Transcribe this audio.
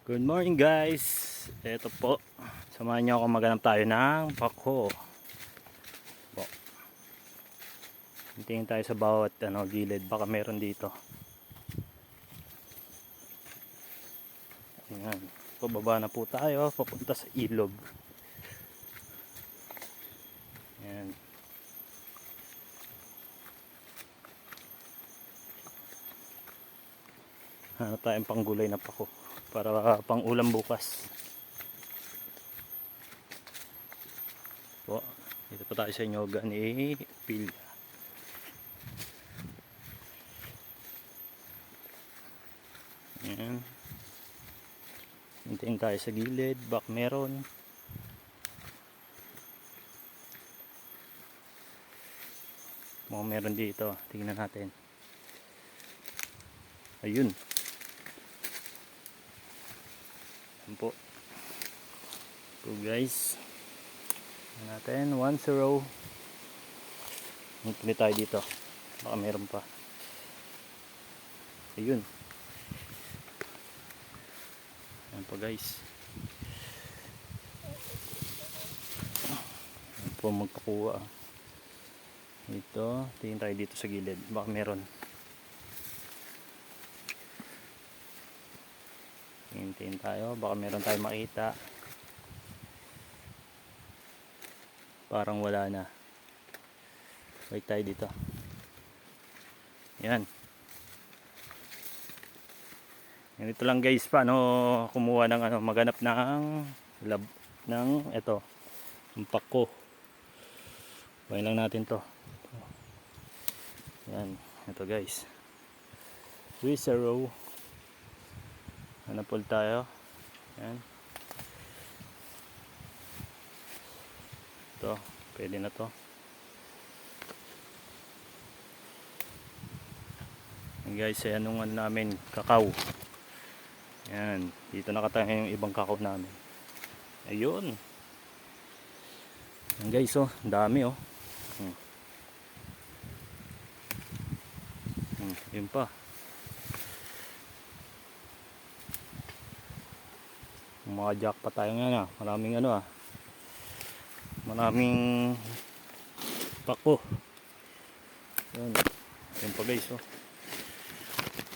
Good morning guys. Ito po. Samahan niyo ako maghanap tayo ng pako. Po. Hintayin tayo sa bawat gilid. Baka meron dito. Ayan. Pababa na po tayo. Papunta sa ilog. Ayan. Hanap tayong panggulay na pako. Para pang ulam bukas. Po, dito pa tayo sa Inyoga ni Pilya. Ayan. Hintayin tayo sa gilid. Bak meron. Mukhang meron dito. Tingnan natin. Ayun. Ayan po. So guys. Natin 1-0. Tuloy tayo dito. Baka meron pa. Ayun. Ayan po guys. Ayan po magpakuha. Ito. Tingin tayo dito sa gilid. Baka meron. Tingin tayo. Baka meron tayo makita. Parang wala na. Wait tayo dito. Yan. Ganito lang guys, paano kumuha ng maganap ng ito, ng pako. Bayin lang natin to. Yan, ito guys. 3-0. Hanapol tayo. Yan. Ito, pwede na to. Yan guys, ayan nung namin, kakao. Yan, dito nakatayo yung ibang kakao namin. Ayun. Yan guys, oh, dami oh. Yun pa. Mga jack pa tayo ngayon ah. Maraming maraming pako. Yan. Yan pa guys oh.